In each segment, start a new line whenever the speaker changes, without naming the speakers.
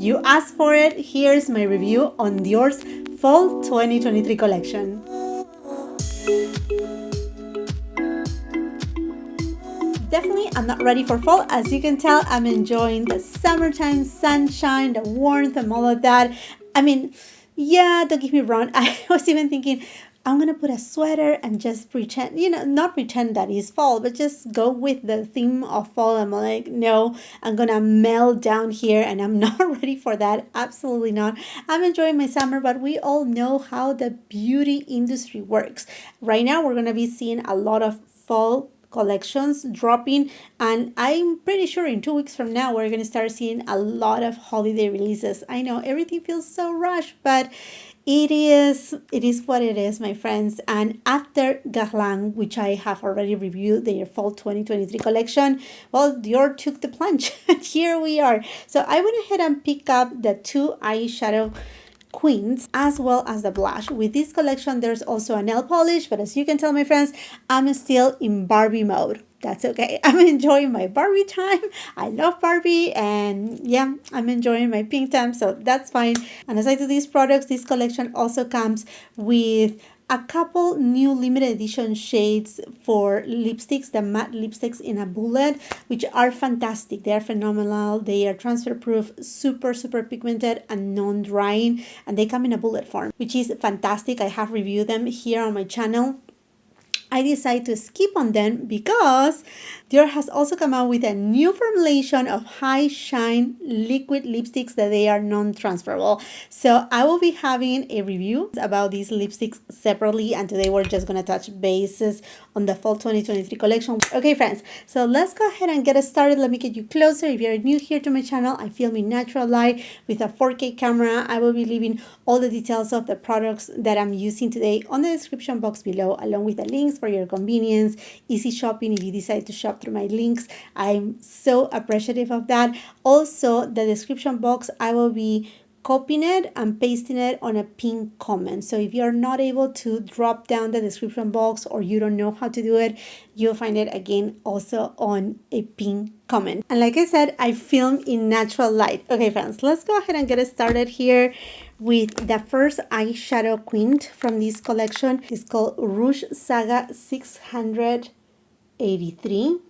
You asked for it, here's my review on Dior's Fall 2023 collection. Definitely, I'm not ready for fall. As you can tell, I'm enjoying the summertime sunshine, the warmth, and all of that. I mean, yeah, don't get me wrong. I was even thinking, I'm gonna put a sweater and just pretend, not pretend that it's fall, but just go with the theme of fall. I'm like, no, I'm gonna melt down here and I'm not ready for that. Absolutely not. I'm enjoying my summer, but we all know how the beauty industry works. Right now, we're gonna be seeing a lot of fall collections dropping, and I'm pretty sure in 2 weeks from now we're going to start seeing a lot of holiday releases. I know everything feels so rushed, but it is what it is, my friends. And after Guerlain, which I have already reviewed their fall 2023 collection, well, Dior took the plunge and here we are. So I went ahead and picked up the two eyeshadow Quints as well as the blush. With this collection, there's also a nail polish, but as you can tell, my friends, I'm still in Barbie mode. That's okay. I'm enjoying my Barbie time. I love Barbie, and yeah, I'm enjoying my pink time, so that's fine. And aside to these products, this collection also comes with a couple new limited edition shades for lipsticks, the matte lipsticks in a bullet, which are fantastic. They are phenomenal. They are transfer proof, super, super pigmented and non-drying, and they come in a bullet form, which is fantastic. I have reviewed them here on my channel. I decided to skip on them because Dior has also come out with a new formulation of high shine liquid lipsticks that they are non-transferable. So I will be having a review about these lipsticks separately, and today we're just gonna touch bases on the fall 2023 collection. Okay, friends, so let's go ahead and get started. Let me get you closer. If you're new here to my channel, I film in natural light with a 4K camera. I will be leaving all the details of the products that I'm using today on the description box below, along with the links for your convenience, easy shopping if you decide to shop through my links. I'm so appreciative of that. Also, the description box, I will be copying it and pasting it on a pinned comment. So if you're not able to drop down the description box or you don't know how to do it, you'll find it again also on a pinned comment. And like I said, I film in natural light. Okay, friends, let's go ahead and get started here with the first eyeshadow quint from this collection. It's called Rouge Saga 683.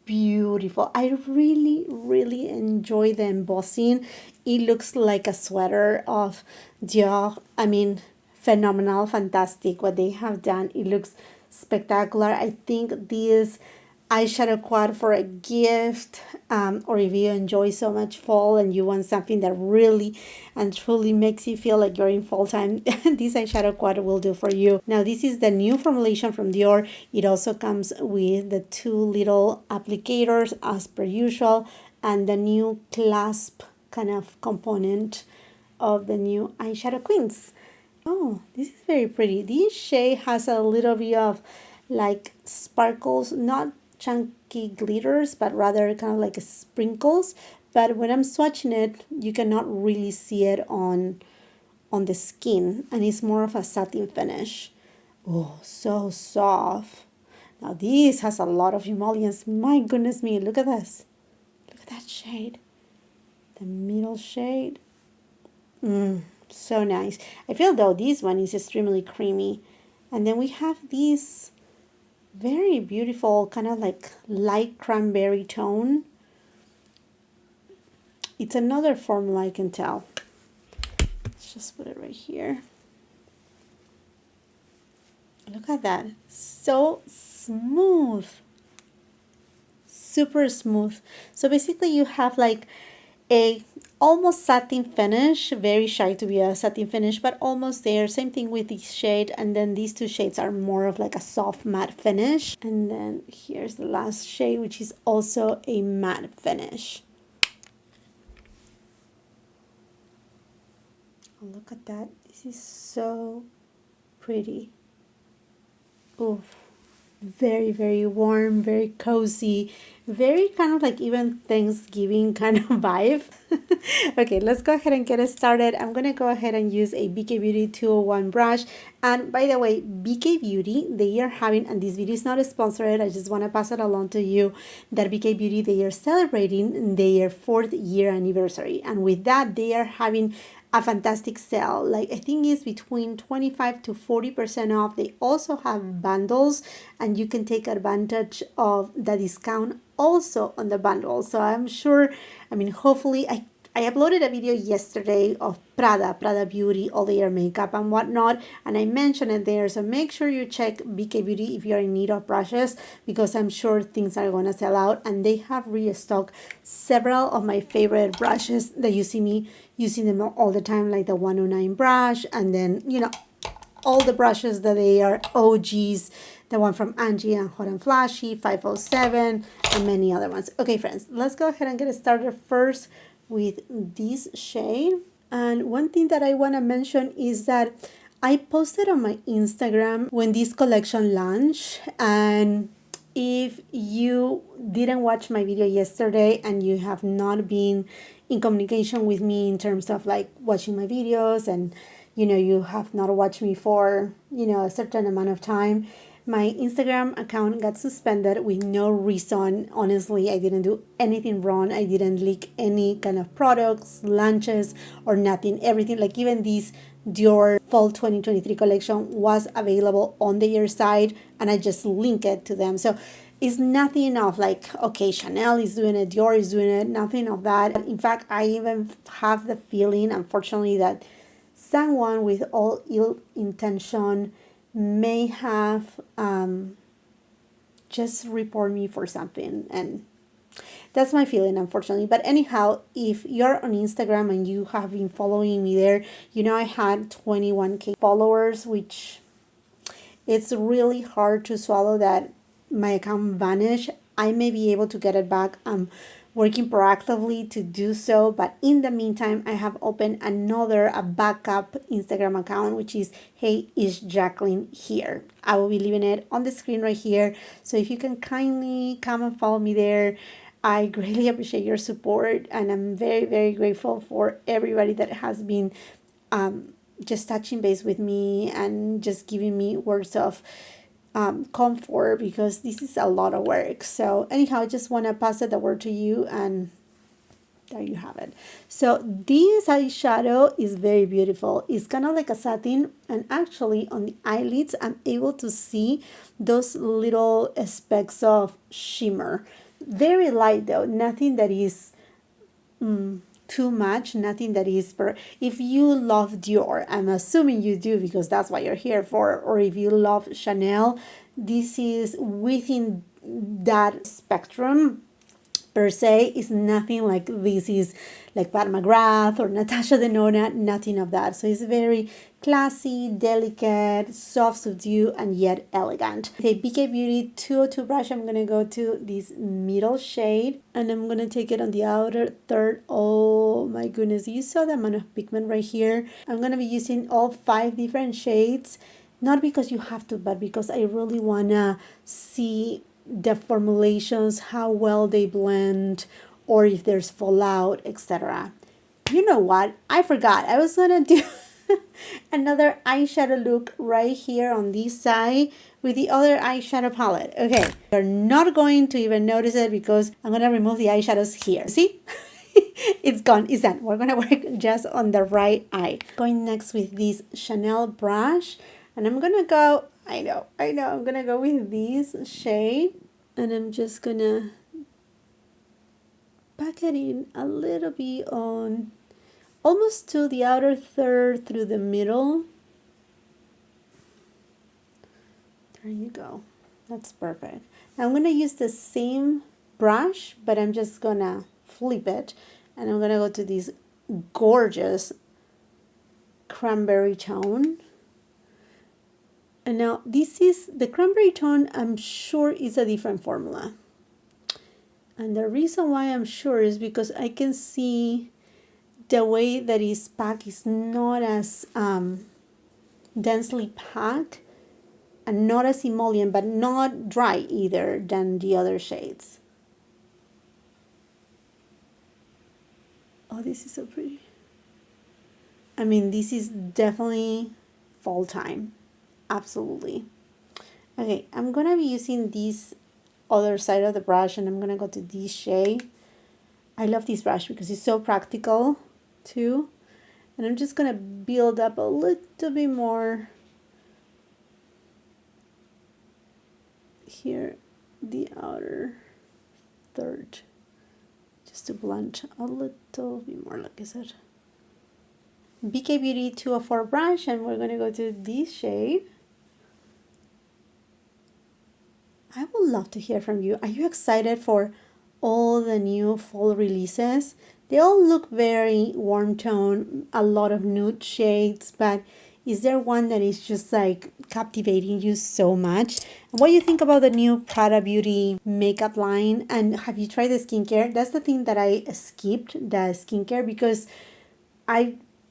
Beautiful. I really enjoy the embossing. It looks like a sweater of Dior. I mean, phenomenal, fantastic what they have done. It looks spectacular. I think this eyeshadow quad for a gift, or if you enjoy so much fall and you want something that really and truly makes you feel like you're in fall time, this eyeshadow quad will do for you. Now, this is the new formulation from Dior. It also comes with the two little applicators as per usual, and the new clasp kind of component of the new eyeshadow quints. Oh, this is very pretty. This shade has a little bit of like sparkles, not chunky glitters, but rather kind of like sprinkles. But when I'm swatching it, you cannot really see it on the skin, and it's more of a satin finish. Oh, so soft. Now this has a lot of emollients. My goodness me, look at this. Look at that shade. The middle shade. So nice. I feel though this one is extremely creamy. And then we have these very beautiful kind of like light cranberry tone. It's another formula, I can tell. Let's just put it right here. Look at that. So smooth. Super smooth. So basically you have like a almost satin finish, very shy to be a satin finish, but almost there. Same thing with this shade, and then these two shades are more of like a soft matte finish. And then here's the last shade, which is also a matte finish. Oh, look at that. This is so pretty. Oof, very, very warm, very cozy, very kind of like even Thanksgiving kind of vibe. Okay, let's go ahead and get it started. I'm going to go ahead and use a BK Beauty 201 brush. And by the way, BK Beauty, they are having, and this video is not sponsored, I just want to pass it along to you, that BK Beauty, they are celebrating their 4th year anniversary. And with that, they are having a fantastic sale. Like, I think it's between 25 to 40% off. They also have bundles, and you can take advantage of the discount also on the bundle. So I'm sure, I mean, hopefully, I uploaded a video yesterday of Prada Beauty, all their makeup and whatnot, and I mentioned it there. So make sure you check BK Beauty if you're in need of brushes, because I'm sure things are going to sell out, and they have restocked several of my favorite brushes that you see me using them all the time, like the 109 brush, and then, you know, all the brushes that they are OGs, the one from Angie and Hot and Flashy, 507, and many other ones. Okay, friends, let's go ahead and get started first with this shade. And one thing that I want to mention is that I posted on my Instagram when this collection launched, and if you didn't watch my video yesterday and you have not been in communication with me in terms of like watching my videos, and you know, you have not watched me for, you know, a certain amount of time, my Instagram account got suspended with no reason. Honestly, I didn't do anything wrong. I didn't leak any kind of products, launches, or nothing. Everything, like even this DIOR Fall 2023 collection was available on their site, and I just linked it to them. So it's nothing of like, okay, Chanel is doing it, Dior is doing it, nothing of that. In fact, I even have the feeling, unfortunately, that someone with all ill intention may have just report me for something, and that's my feeling, unfortunately. But anyhow, if you're on Instagram and you have been following me there, you know I had 21K followers, which it's really hard to swallow that my account vanished. I may be able to get it back. I'm working proactively to do so, but in the meantime, I have opened a backup Instagram account, which is Hey, is Jacqueline here. I will be leaving it on the screen right here, so if you can kindly come and follow me there, I greatly appreciate your support, and I'm very, very grateful for everybody that has been just touching base with me and just giving me words of comfort, because this is a lot of work. So anyhow, I just want to pass the word to you, and there you have it. So this eyeshadow is very beautiful. It's kind of like a satin, and actually on the eyelids I'm able to see those little specks of shimmer. Very light though, nothing that is too much, nothing that is if you love Dior, I'm assuming you do because that's what you're here for, or if you love Chanel, this is within that spectrum. Per se, is nothing like this is like Pat McGrath or Natasha Denona, nothing of that. So it's very classy, delicate, soft, subdued, and yet elegant. The BK Beauty 202 brush, I'm going to go to this middle shade, and I'm going to take it on the outer third. Oh my goodness, you saw the amount of pigment right here. I'm going to be using all 5 different shades, not because you have to, but because I really want to see the formulations, how well they blend, or if there's fallout, etc. You know what? I forgot. I was gonna do another eyeshadow look right here on this side with the other eyeshadow palette. Okay, you're not going to even notice it because I'm gonna remove the eyeshadows here. See? It's gone. It's done. We're gonna work just on the right eye. Going next with this Chanel brush, and I'm gonna go, I know, I'm gonna go with this shade, and I'm just gonna pack it in a little bit on almost to the outer third through the middle. There you go. That's perfect. Now I'm gonna use the same brush, but I'm just gonna flip it, and I'm gonna go to this gorgeous cranberry tone. And now this is the cranberry tone, I'm sure is a different formula. And the reason why I'm sure is because I can see the way that it's packed is not as densely packed and not as emollient, but not dry either than the other shades. Oh, this is so pretty. I mean, this is definitely fall time. Absolutely. Okay, I'm gonna be using this other side of the brush, and I'm gonna go to this shade. I love this brush because it's so practical too. And I'm just gonna build up a little bit more here, the outer third, just to blend a little bit more, like I said. BK Beauty 204 brush, and we're gonna go to this shade. I would love to hear from you. Are you excited for all the new fall releases? They all look very warm tone, a lot of nude shades, but is there one that is just like captivating you so much? And what do you think about the new Prada Beauty makeup line? And have you tried the skincare? That's the thing that I skipped, the skincare, because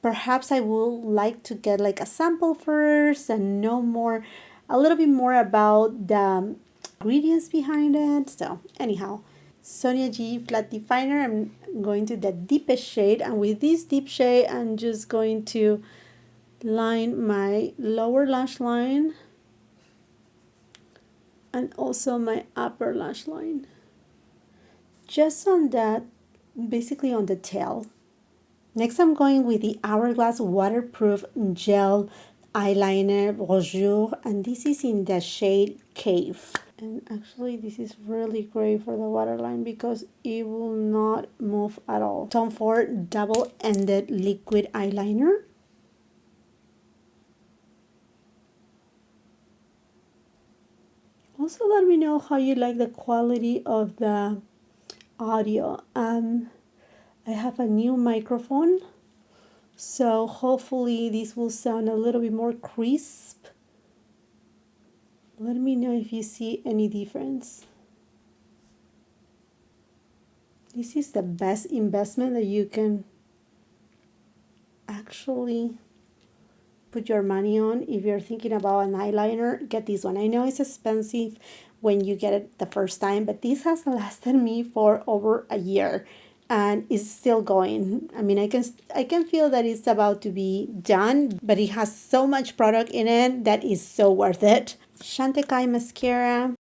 perhaps I would like to get like a sample first and know more, a little bit more about the ingredients behind it. So anyhow, Sonia G flat definer, I'm going to the deepest shade, and with this deep shade I'm just going to line my lower lash line and also my upper lash line, just on that, basically on the tail. Next I'm going with the Hourglass waterproof gel eyeliner Rouge, and this is in the shade Cave. And actually this is really great for the waterline because it will not move at all. Tom Ford double-ended liquid eyeliner. Also let me know how you like the quality of the audio. I have a new microphone, so hopefully this will sound a little bit more crisp. Let me know if you see any difference. This is the best investment that you can actually put your money on. If you're thinking about an eyeliner, get this one. I know it's expensive when you get it the first time, but this has lasted me for over a year and is still going. I mean, I can feel that it's about to be done, but it has so much product in it that is so worth it. CHANTECAILLE Mascara.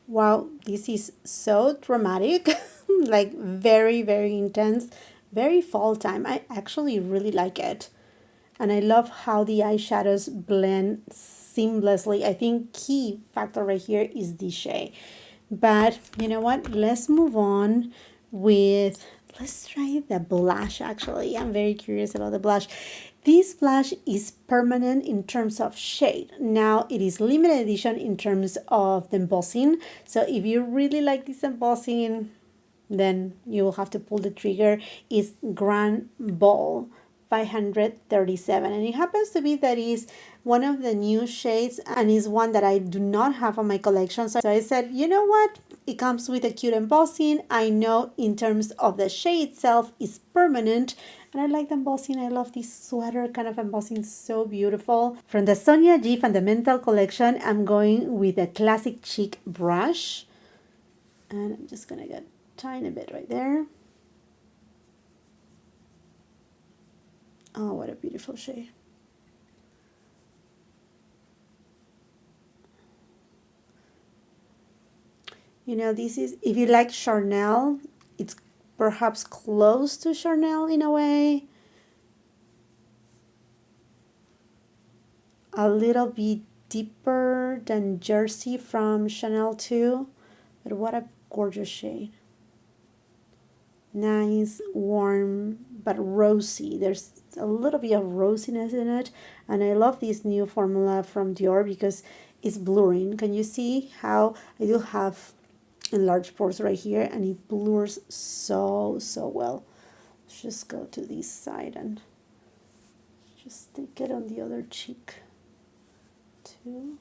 Wow, this is so dramatic. Like very, very intense, very fall time. I actually really like it. And I love how the eyeshadows blend seamlessly. I think key factor right here is the shade. But you know what? Let's move on with, let's try the blush actually. I'm very curious about the blush. This blush is permanent in terms of shade. Now it is limited edition in terms of the embossing. So if you really like this embossing, then you will have to pull the trigger. It's Grand Ball 537, and it happens to be that is one of the new shades and is one that I do not have on my collection. So I said, you know what, it comes with a cute embossing. I know in terms of the shade itself is permanent, and I like the embossing. I love this sweater kind of embossing, so beautiful. From the Sonia G Fundamental collection, I'm going with a classic chic brush, and I'm just gonna get tiny bit right there. Oh, what a beautiful shade. You know, this is, if you like Chanel, it's perhaps close to Chanel in a way. A little bit deeper than Jersey from Chanel too. But what a gorgeous shade. Nice, warm, but rosy. There's a little bit of rosiness in it, and I love this new formula from Dior because it's blurring. Can you see how I do have enlarged pores right here, and it blurs so well. Let's just go to this side and just take it on the other cheek too.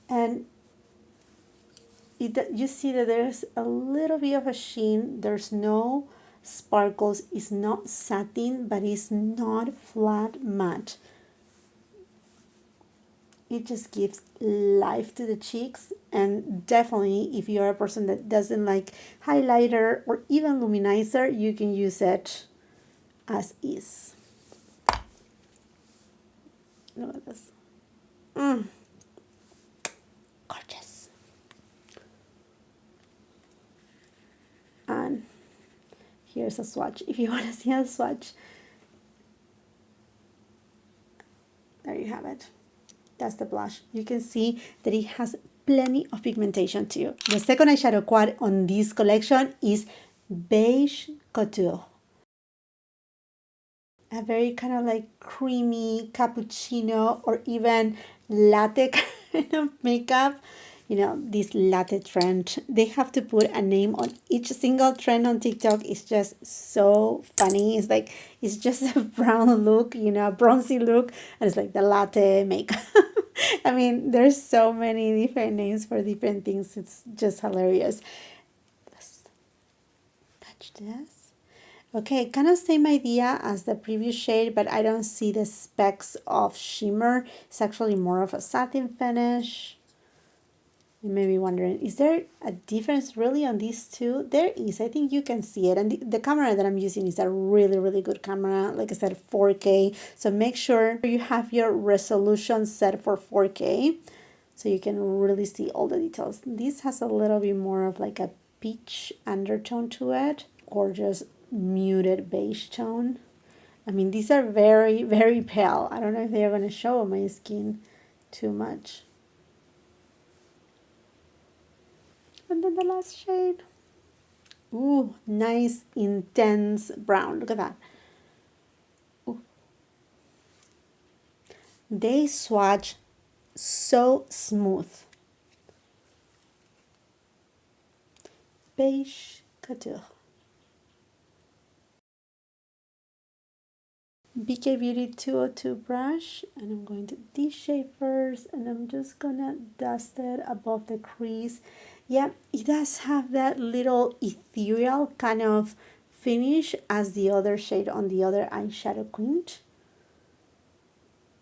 And you see that there's a little bit of a sheen. There's no sparkles. It's not satin, but it's not flat matte. It just gives life to the cheeks, and definitely if you're a person that doesn't like highlighter or even luminizer, you can use it as is. Look at this. Gorgeous. And here's a swatch if you want to see a swatch. There you have it. That's the blush. You can see that it has plenty of pigmentation too. The second eyeshadow quad on this collection is Beige Couture. A very kind of like creamy cappuccino or even latte kind of makeup. You know, this latte trend, they have to put a name on each single trend on TikTok. It's just so funny. It's like, it's just a brown look, you know, a bronzy look, and it's like the latte makeup. I mean, there's so many different names for different things. It's just hilarious. Let's touch this. Okay, kind of same idea as the previous shade, but I don't see the specks of shimmer. It's actually more of a satin finish. You may be wondering, is there a difference really on these two? There is. I think you can see it. And the camera that I'm using is a really, really good camera. Like I said, 4K. So make sure you have your resolution set for 4K so you can really see all the details. This has a little bit more of like a peach undertone to it. Gorgeous muted beige tone. I mean, these are very, very pale. I don't know if they are going to show on my skin too much. And then the last shade. Ooh, nice intense brown. Look at that. Ooh. They swatch so smooth. Beige Couture. BK Beauty 202 brush, and I'm going to this shade first, and I'm just gonna dust it above the crease. Yeah, it does have that little ethereal kind of finish as the other shade on the other eyeshadow quint,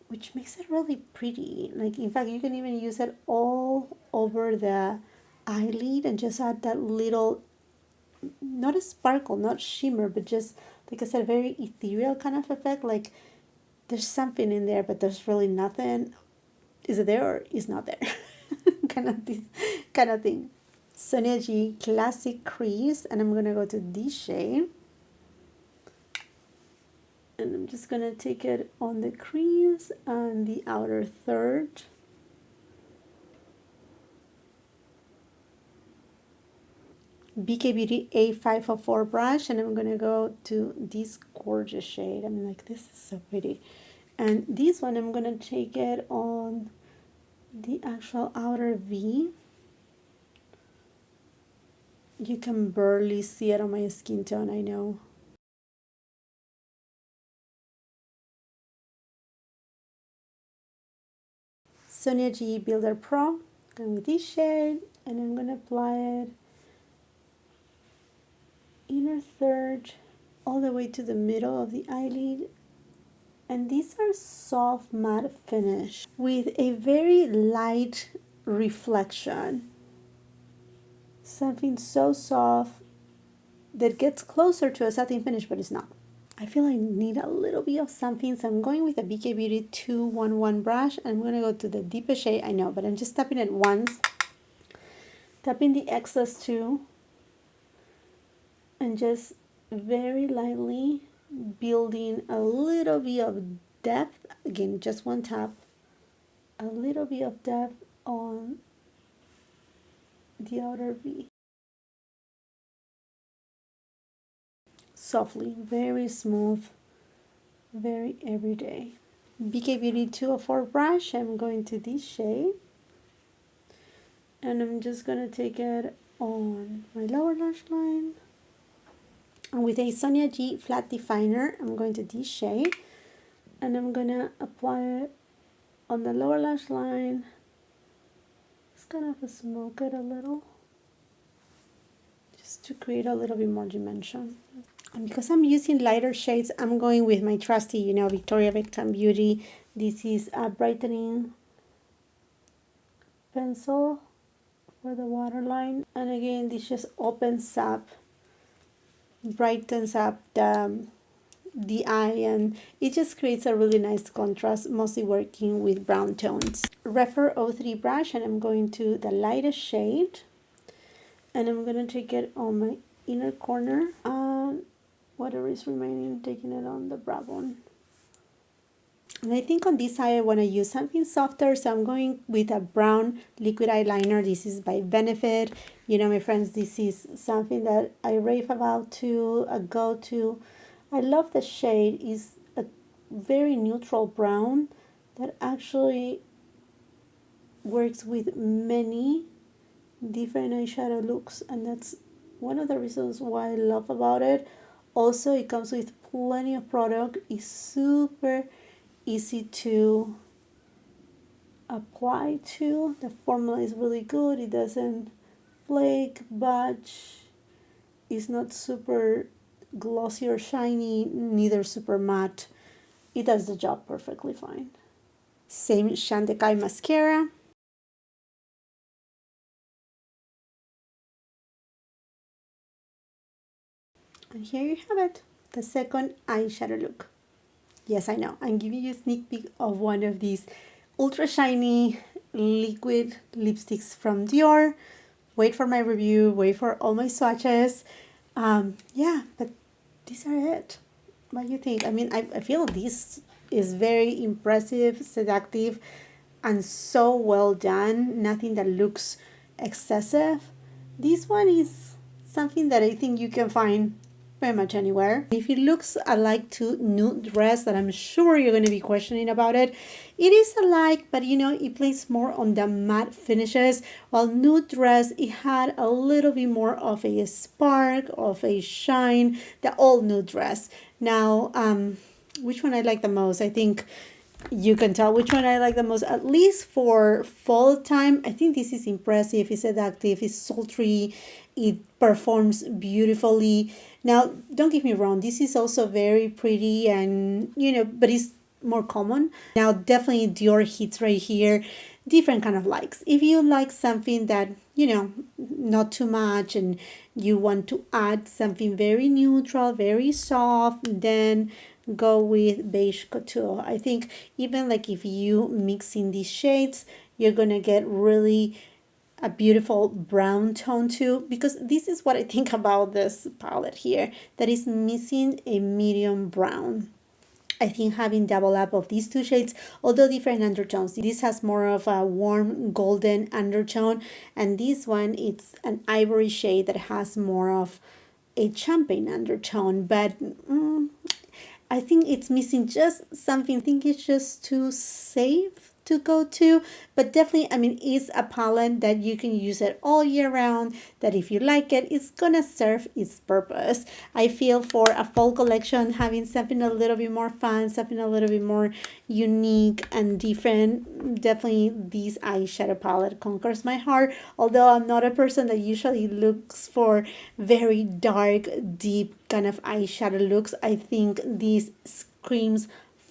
which makes it really pretty. Like, in fact, you can even use it all over the eyelid and just add that little, not a sparkle, not shimmer, but just, like I said, very ethereal kind of effect. Like there's something in there, but there's really nothing. Is it there or is not there? kind of thing. Sonia G Classic Crease, and I'm gonna go to this shade, and I'm just gonna take it on the crease and the outer third. BK Beauty A504 brush, and I'm gonna go to this gorgeous shade. I'm like, this is so pretty. And this one, I'm gonna take it on the actual outer V. You can barely see it on my skin tone, I know. Sonia G Builder Pro, going with this shade, and I'm gonna apply it inner third all the way to the middle of the eyelid. And these are soft matte finish with a very light reflection. Something so soft that gets closer to a satin finish, but it's not. I feel I need a little bit of something, so I'm going with a BK Beauty 211 brush, and I'm going to go to the deepest shade, I know, but I'm just tapping it once, tapping the excess too, and just very lightly building a little bit of depth. Again, just one tap, a little bit of depth on the outer V. Softly, very smooth, very everyday. BK Beauty 204 brush, I'm going to this shade, and I'm just going to take it on my lower lash line. And with a Sonia G flat definer, I'm going to this shade, and I'm going to apply it on the lower lash line. Just kind of smoke it a little, just to create a little bit more dimension. And because I'm using lighter shades, I'm going with my trusty, you know, Victoria Beckham Beauty. This is a brightening pencil for the waterline. And again, this just opens up, brightens up the eye, and it just creates a really nice contrast, mostly working with brown tones. Refer 03 brush, and I'm going to the lightest shade, and I'm going to take it on my inner corner, and whatever is remaining, taking it on the brow bone. And I think on this eye I want to use something softer, so I'm going with a brown liquid eyeliner. This is by Benefit. You know, my friends, this is something that I rave about to a go-to. I love the shade. It's a very neutral brown that actually works with many different eyeshadow looks, and that's one of the reasons why I love about it. Also, it comes with plenty of product. It's super easy to apply to. The formula is really good. It doesn't flake, budge. It's not super glossy or shiny, neither super matte. It does the job perfectly fine. Same CHANTECAILLE Mascara. And here you have it, the second eyeshadow look. Yes, I know, I'm giving you a sneak peek of one of these ultra shiny liquid lipsticks from Dior. Wait for my review, wait for all my swatches. Yeah, but these are it. What do you think? I mean, I feel this is very impressive, seductive, and so well done. Nothing that looks excessive. This one is something that I think you can find pretty much anywhere. If it looks alike to Nude dress, that I'm sure you're going to be questioning about it, it is alike, but you know, it plays more on the matte finishes, while Nude dress, it had a little bit more of a spark, of a shine, the old Nude dress. Now, which one I like the most? I think you can tell which one I like the most, at least for fall time. I think this is impressive, it's seductive, it's sultry, it performs beautifully. Now, don't get me wrong, this is also very pretty and, you know, but it's more common. Now, definitely Dior hits right here. Different kind of likes. If you like something that, you know, not too much and you want to add something very neutral, very soft, then go with Beige Couture. I think even like if you mix in these shades, you're gonna get really a beautiful brown tone too, because this is what I think about this palette here, that is missing a medium brown. I think having double up of these two shades, although different undertones, this has more of a warm golden undertone, and this one, it's an ivory shade that has more of a champagne undertone, but I think it's missing just something. I think it's just too safe to go to, but definitely, I mean, it's a palette that you can use it all year round, that if you like it, it's gonna serve its purpose. I feel for a fall collection, having something a little bit more fun, something a little bit more unique and different, definitely this eyeshadow palette conquers my heart, although I'm not a person that usually looks for very dark, deep kind of eyeshadow looks. I think this screams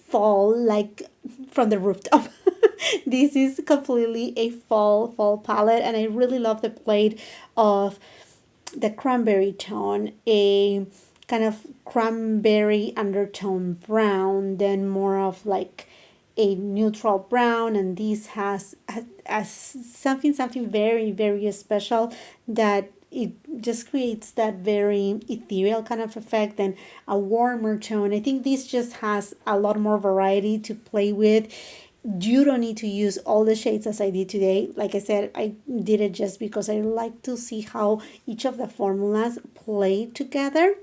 fall like from the rooftop. This is completely a fall palette, and I really love the plate of the cranberry tone, a kind of cranberry undertone brown, then more of like a neutral brown, and this has something very special that it just creates that very ethereal kind of effect and a warmer tone. I think this just has a lot more variety to play with. You don't need to use all the shades as I did today. Like I said, I did it just because I like to see how each of the formulas play together.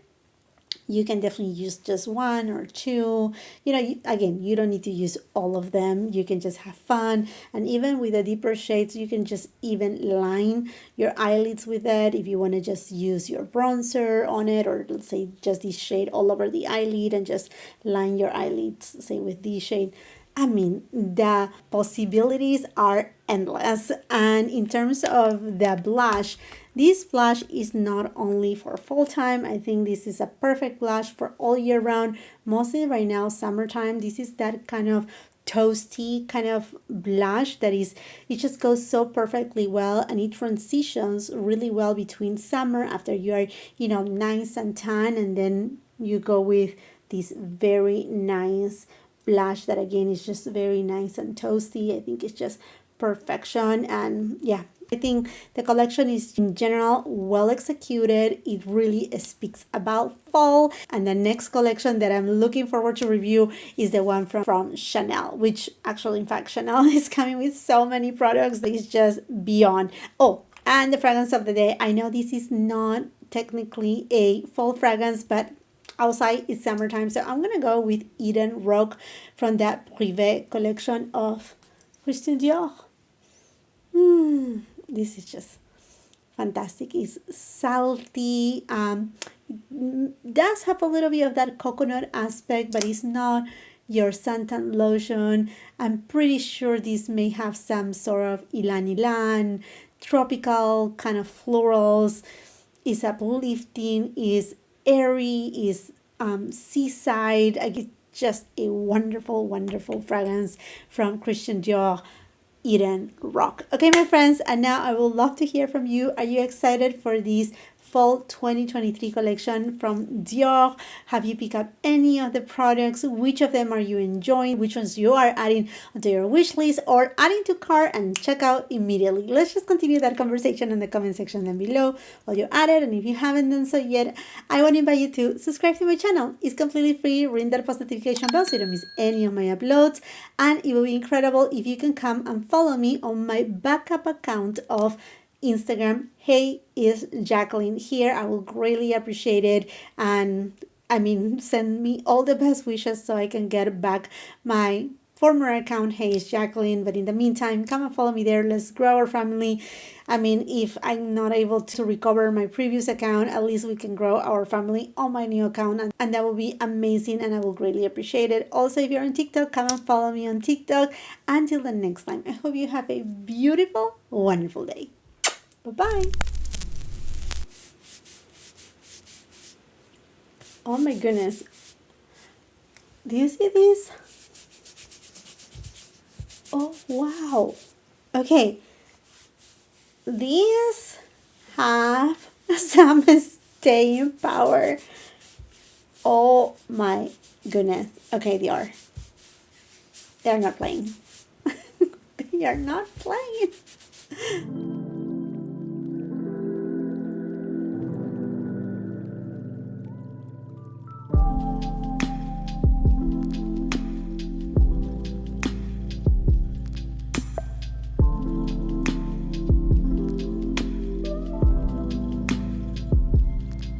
You can definitely use just one or two. You know, again, you don't need to use all of them. You can just have fun. And even with the deeper shades, you can just even line your eyelids with it. If you want to just use your bronzer on it, or let's say just this shade all over the eyelid and just line your eyelids, say with this shade. I mean, the possibilities are endless. And in terms of the blush, this blush is not only for fall time. I think this is a perfect blush for all year round, mostly right now summertime. This is that kind of toasty kind of blush that is, it just goes so perfectly well, and it transitions really well between summer after you are, you know, nice and tan, and then you go with this very nice blush that again is just very nice and toasty. I think it's just perfection. And yeah, I think the collection is in general well executed. It really speaks about fall. And the next collection that I'm looking forward to review is the one from Chanel, which actually, in fact, Chanel is coming with so many products that is just beyond. Oh, and the fragrance of the day. I know this is not technically a fall fragrance, but outside it's summertime, so I'm gonna go with Eden ROC from that Privé collection of Christian Dior. This is just fantastic. It's salty, does have a little bit of that coconut aspect, but it's not your suntan lotion. I'm pretty sure this may have some sort of ylang-ylang, tropical kind of florals. Is uplifting, is airy, is seaside. I get just a wonderful, wonderful fragrance from Christian Dior, Eden ROC. Okay, my friends, and now I would love to hear from you. Are you excited for this fall 2023 collection from Dior? Have you picked up any of the products? Which of them are you enjoying? Which ones you are adding onto your wish list or adding to cart and check out immediately? Let's just continue that conversation in the comment section down below while you're at it. And if you haven't done so yet, I want to invite you to subscribe to my channel. It's completely free. Ring that post notification bell so you don't miss any of my uploads. And it will be incredible if you can come and follow me on my backup account of Instagram. Hey, is Jacqueline here? I will greatly appreciate it. And I mean, send me all the best wishes so I can get back my former account, Hey, is Jacqueline. But in the meantime, come and follow me there. Let's grow our family. I mean, if I'm not able to recover my previous account, at least we can grow our family on my new account. And that will be amazing, and I will greatly appreciate it. Also, if you're on TikTok, come and follow me on TikTok. Until the next time, I hope you have a beautiful, wonderful day. Bye-bye. Oh my goodness. Do you see this? Oh, wow. Okay. These have some staying power. Oh my goodness. Okay, they are. They're not playing. They are not playing.